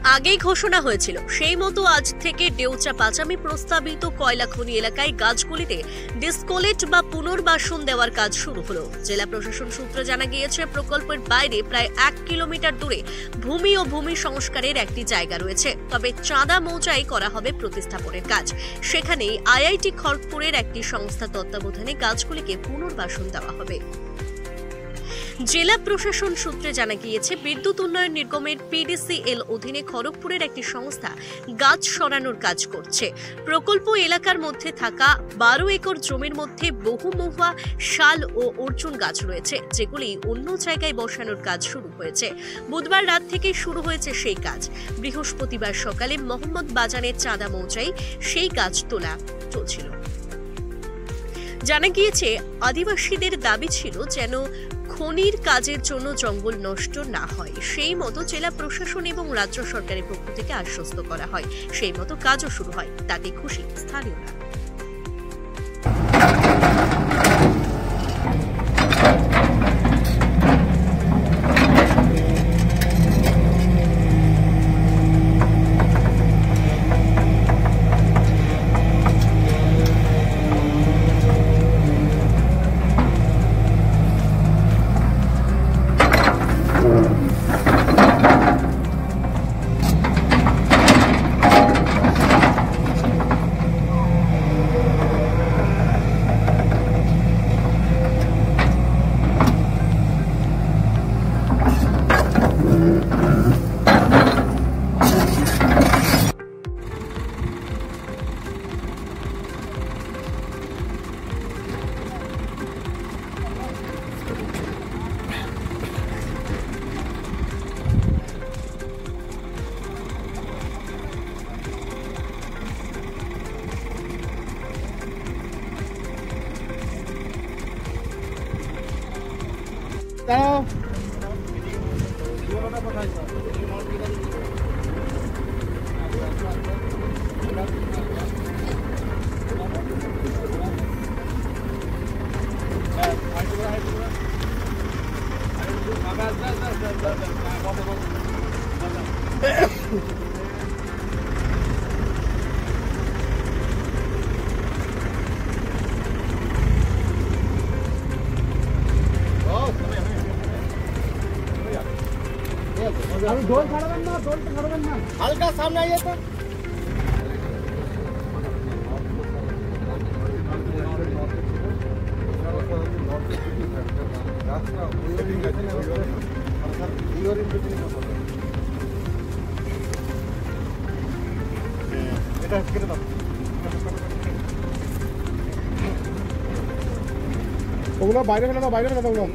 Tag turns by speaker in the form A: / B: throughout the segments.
A: আগেই ঘোষণা হয়েছিল, সেই মতো আজ থেকে ডেউচা পাচামি প্রস্তাবিত কয়লা খনি এলাকায় গাছগুলিতে ডিসকোলেট বা পুনর্বাসন দেওয়ার কাজ শুরু হলো। জেলা প্রশাসন সূত্রে জানা গিয়েছে, প্রকল্পের বাইরে প্রায় 1 কিলোমিটার দূরে ভূমি ও ভূমি সংস্কারের একটি জায়গা রয়েছে। তবে চাঁদা মৌজায় করা হবে প্রতিস্থাপনের কাজ। সেখানেই আইআইটি খড়গপুরের একটি সংস্থা তত্ত্বাবধানে গাছগুলিকে পুনর্বাসন দেওয়া হবে। জেলা প্রশাসন সূত্রে জানা গিয়েছে, বিদ্যুৎ উন্নয়ন নিগমের পিডিসিএল অধীনে খড়গপুরের একটি সংস্থা গাছ সরানোর কাজ করছে। প্রকল্প এলাকার মধ্যে থাকা 12 একর জমির মধ্যে বহুমহুয়া শাল ও অর্জুন গাছ রয়েছে, যেগুলি অন্য জায়গায় বসানোর কাজ শুরু হয়েছে। বুধবার রাত থেকে শুরু হয়েছে সেই কাজ। বৃহস্পতিবার সকালে মোহাম্মদ বাজানের চাঁদা মৌজায় সেই গাছ তোলা চলছিল। জানা গিয়েছে, আদিবাসীদের দাবি ছিল যেন খনির কাজের জন্য জঙ্গল নষ্ট না হয়, সেই মতো জেলা প্রশাসন এবং রাজ্য সরকারের পক্ষ থেকে আশ্বস্ত করা হয়। সেই মতো কাজও শুরু হয়, তাতে খুশি স্থানীয়রা।
B: हल्का सामने आइए तो ওগুলো বাইরে ফেলে দাও, বাইরে ফেলে দাও ওগুলো।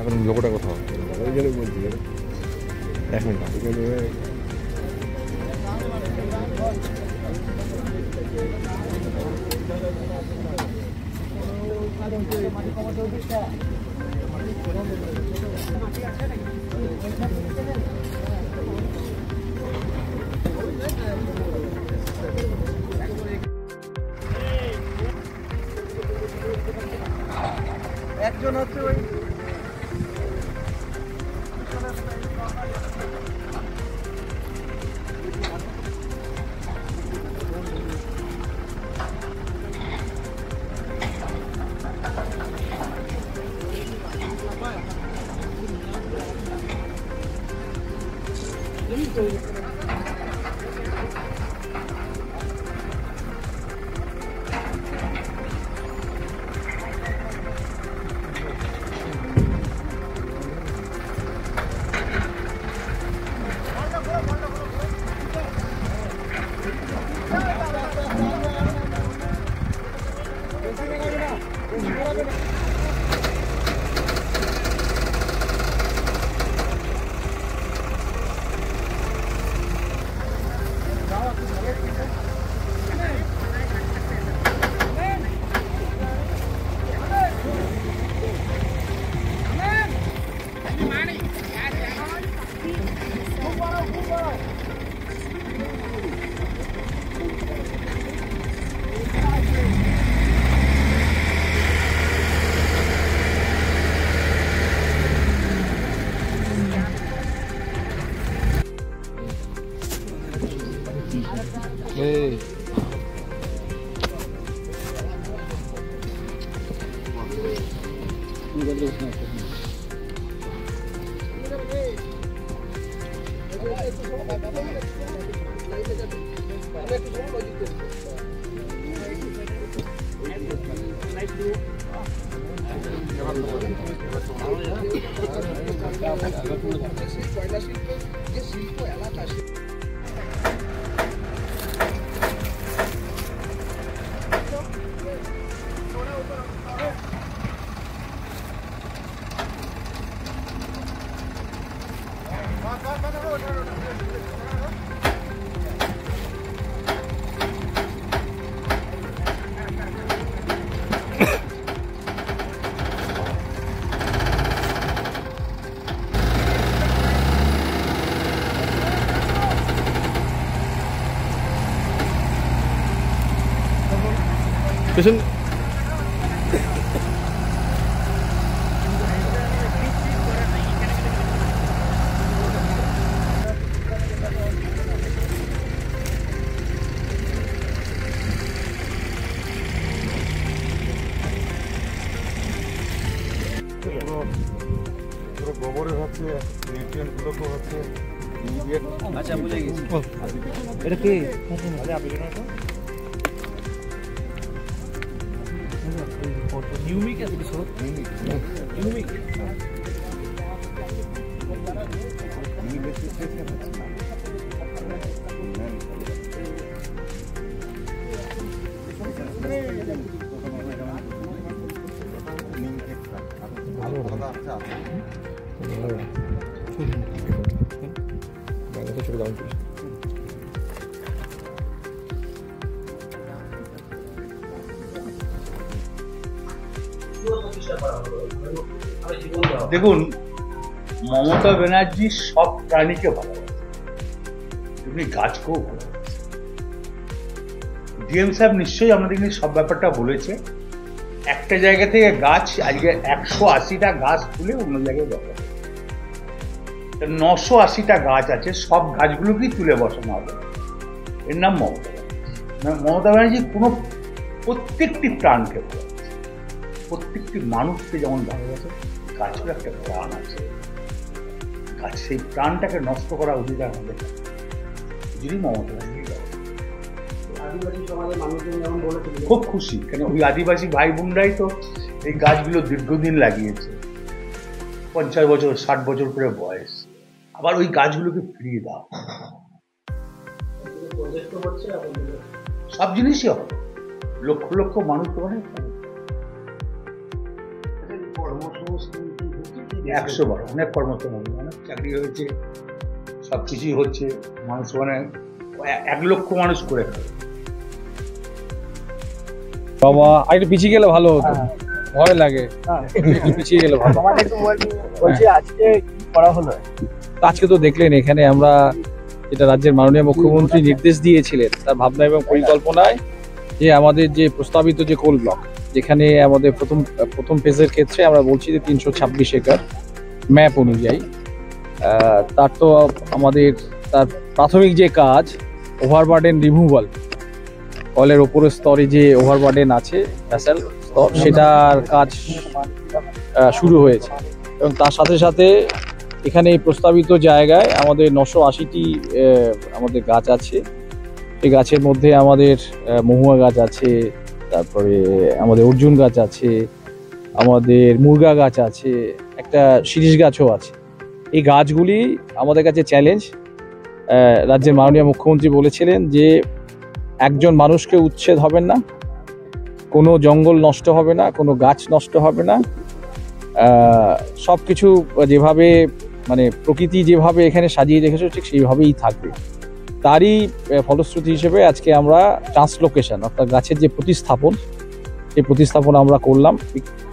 C: এখন লোকটা কোথাও ওই জন্য বলছি 1 মিনিট
B: একজন হচ্ছে ওই
C: পেছন পুরো গোবরের হচ্ছে নিউট্রিয়েন্ট গুলো হচ্ছে
D: আচ্ছা বুঝে গেছি এটা কি ইউমিক আছে কিছু ইউমিক
C: ছবি দাম
E: দেখুন, মমতা ব্যানার্জি সব প্রাণীকে ভালোবাসে, এমনি গাছকেও ভালোবাসে। ডিএম সাহেব নিশ্চয়ই আমাদেরকে সব ব্যাপারটা বলেছে। একটা জায়গা থেকে গাছ আজকে 180টা গাছ তুলে অন্য জায়গায় বসানো, 980টা গাছ আছে, সব গাছগুলোকেই তুলে বসানো হবে। এর নাম মমতা ব্যানার্জি। মমতা ব্যানার্জি কোনো প্রত্যেকটি প্রাণকে ভালোবাসে, প্রত্যেকটি মানুষকে যেমন ভালোবাসে, গাছের একটা প্রাণ আছে। গাছ সেই প্রাণটাকে নষ্ট করা অধিকার আমাদের যদি মমতা ব্যানার্জি খুব খুশি, কেন ওই আদিবাসী ভাই বোনরাই তো এই গাছগুলো দীর্ঘদিন লাগিয়েছে, 50 বছর 60 বছর করে বয়স। আবার ওই গাছগুলোকে ফিরিয়ে দাও, সব জিনিসই হবে। লক্ষ লক্ষ মানুষ তো অনেক 100 বার অনেক কর্মসংস্থান, অনেক চাকরি হয়েছে, সবকিছুই হচ্ছে। মানুষ মানে 1 লক্ষ মানুষ করে খাবে।
D: বাবা আরেকটু পিছিয়ে গেলে ভালো হতো, ভয় লাগে একটু পিছিয়ে গেলে ভালো।
B: বলছি আজকে কি করা হলো?
D: আজকে তো দেখলেন এখানে আমরা যেটা রাজ্যের মাননীয় মুখ্যমন্ত্রী নির্দেশ দিয়েছিলেন তার ভাবনা এবং পরিকল্পনায়, যে আমাদের যে প্রস্তাবিত যে কোল ব্লক, যেখানে আমাদের প্রথম ফেজের ক্ষেত্রে আমরা বলছি যে 326 একর ম্যাপ অনুযায়ী, তার তো আমাদের তার প্রাথমিক যে কাজ ওভারবার্ডেন রিমুভাল, কলের ওপরের স্তরে যে ওভারবার্ডেন আছে ভ্যাসেল স্তর, সেটার কাজ শুরু হয়েছে। এবং তার সাথে সাথে এখানে এই প্রস্তাবিত জায়গায় আমাদের 980টি আমাদের গাছ আছে। এই গাছের মধ্যে আমাদের মহুয়া গাছ আছে, তারপরে আমাদের অর্জুন গাছ আছে, আমাদের মুরগা গাছ আছে, একটা শিরীষ গাছও আছে। এই গাছগুলি আমাদের কাছে চ্যালেঞ্জ। রাজ্যের মাননীয় মুখ্যমন্ত্রী বলেছিলেন যে একজন মানুষকে উচ্ছেদ হবেন না, কোনো জঙ্গল নষ্ট হবে না, কোনো গাছ নষ্ট হবে না, সব কিছু যেভাবে মানে প্রকৃতি যেভাবে এখানে সাজিয়ে রেখেছে ঠিক সেইভাবেই থাকবে। তারই ফলশ্রুতি হিসেবে আজকে আমরা ট্রান্সলোকেশন অর্থাৎ গাছের যে প্রতিস্থাপন, সেই প্রতিস্থাপন আমরা করলাম,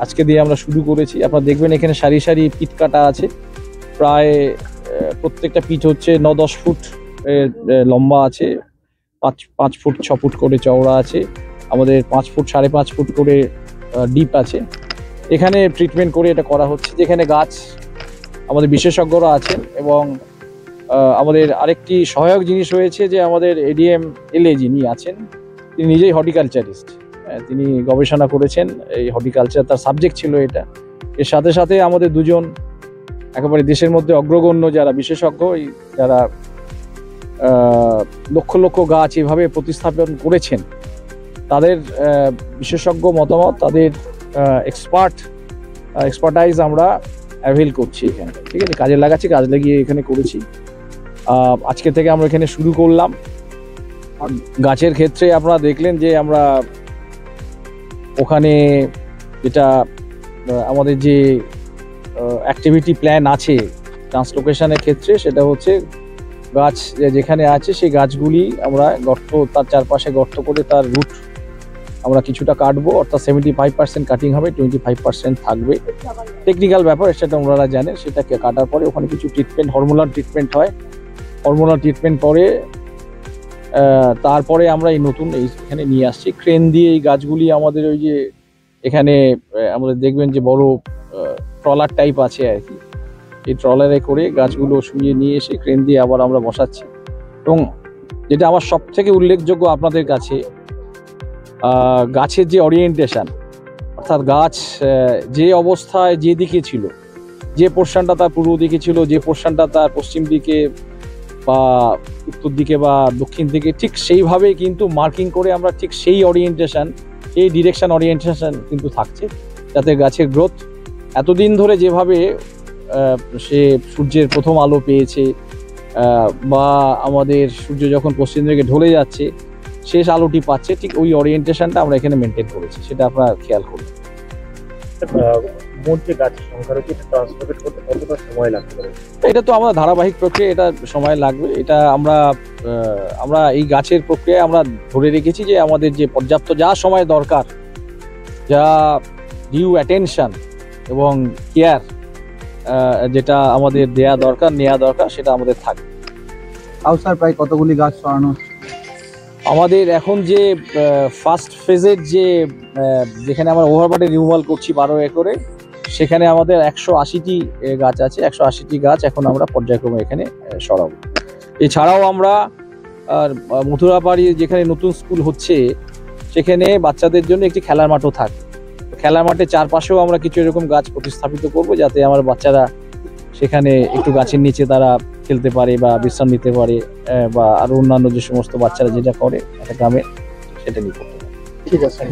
D: আজকে দিয়ে আমরা শুরু করেছি। আপনারা দেখবেন এখানে সারি সারি পিট কাটা আছে, প্রায় প্রত্যেকটা পিট হচ্ছে 9-10 ফুট লম্বা আছে, 5 ফুট 6 ফুট করে চওড়া আছে, আমাদের 5 ফুট 5.5 ফুট করে ডিপ আছে। এখানে ট্রিটমেন্ট করে এটা করা হচ্ছে, যেখানে গাছ আমাদের বিশেষজ্ঞরা আছেন। এবং আমাদের আরেকটি সহায়ক জিনিস হয়েছে যে আমাদের এডিএম এলএ যিনি আছেন তিনি নিজেই হর্টিকালচারিস্ট, তিনি গবেষণা করেছেন এই হর্টিকালচার, তার সাবজেক্ট ছিল এটা। এর সাথে সাথে আমাদের দুজন একেবারে দেশের মধ্যে অগ্রগণ্য যারা বিশেষজ্ঞ, যারা লক্ষ লক্ষ গাছ এভাবে প্রতিস্থাপন করেছেন, তাদের বিশেষজ্ঞ মতামত, তাদের এক্সপার্টাইজ আমরা অ্যাভেল করছি এখানে। ঠিক আছে, কাজে লাগাচ্ছি, কাজ লাগিয়ে এখানে করেছি। আজকে থেকে আমরা এখানে শুরু করলাম। গাছের ক্ষেত্রে আপনারা দেখলেন যে আমরা ওখানে যেটা আমাদের যে অ্যাক্টিভিটি প্ল্যান আছে ট্রান্সলোকেশনের ক্ষেত্রে, সেটা হচ্ছে গাছ যেখানে আছে সেই গাছগুলি আমরা গর্ত, তার চারপাশে গর্ত করে তার রুট আমরা কিছুটা কাটবো, অর্থাৎ 75% কাটিং হবে, 25% থাকবে। টেকনিক্যাল ব্যাপার, সেটা ওনারা জানেন। সেটাকে কাটার পরে ওখানে কিছু ট্রিটমেন্ট, হরমোনাল ট্রিটমেন্ট হয়। হরমোনাল ট্রিটমেন্ট পরে তারপরে আমরা এই নতুন এখানে নিয়ে আসছি ক্রেন দিয়ে। এই গাছগুলি আমাদের ওই যে এখানে আমাদের দেখবেন যে বড় ট্রলার টাইপ আছে আর কি, এই ট্রলারে করে গাছগুলো শুয়ে নিয়ে এসে ক্রেন দিয়ে আবার আমরা বসাচ্ছি। এবং যেটা আমার সব থেকে উল্লেখযোগ্য আপনাদের কাছে, গাছের যে ওরিয়েন্টেশন, অর্থাৎ গাছ যে অবস্থায় যে দিকে ছিল, যে পোর্শনটা তার পূর্ব দিকে ছিল, যে পোর্শনটা তার পশ্চিম দিকে বা উত্তর দিকে বা দক্ষিণ দিকে, ঠিক সেইভাবে কিন্তু মার্কিং করে আমরা ঠিক সেই ওরিয়েন্টেশন, সেই ডিরেকশন ওরিয়েন্টেশন কিন্তু থাকছে, যাতে গাছের গ্রোথ এতদিন ধরে যেভাবে সে সূর্যের প্রথম আলো পেয়েছে বা আমাদের সূর্য যখন পশ্চিম দিকে ঢলে যাচ্ছে শেষ আলোটি পাচ্ছে, ঠিক ওই ওরিয়েন্টেশনটা আমরা এখানে মেনটেন করেছি। সেটা আপনারা খেয়াল করুন।
B: মোট যে গাছের সংখ্যা রয়েছে, এটা ট্রান্সলোকেট করতে কতটা সময় লাগতে পারে?
D: এটা তো আমাদের ধারাবাহিক প্রক্রিয়া, এটা সময় লাগবে। এটা আমরা এই গাছের প্রক্রিয়ায় আমরা ধরে রেখেছি যে আমাদের যে পর্যাপ্ত যা সময় দরকার, যা ডিউ অ্যাটেনশন এবং কেয়ার যেটা আমাদের নেওয়া দরকার, সেটা আমাদের থাকবে।
B: কাউসার প্রায় কতগুলি গাছ সরানো?
D: আমাদের এখন যে ফার্স্ট ফেজের যেখানে আমরা ওভারবাটে রিমুভাল করছি 12 একরে, সেখানে আমাদের 180টি গাছ আছে। 180টি গাছ এখন আমরা পর্যায়ক্রমে এখানে সরাবো। এছাড়াও আমরা মথুরাপাড়ি যেখানে নতুন স্কুল হচ্ছে, সেখানে বাচ্চাদের জন্য একটি খেলার মাঠও থাকবে। খেলার মাঠের চারপাশেও আমরা কিছু এরকম গাছ প্রতিস্থাপিত করব, যাতে আমার বাচ্চারা সেখানে একটু গাছের নিচে তারা খেলতে পারে বা বিশ্রাম নিতে পারে, বা আরো অন্যান্য যে সমস্ত বাচ্চারা যেটা করে একটা গ্রামে, সেটা নিয়ে করতে পারে।
B: ঠিক আছে।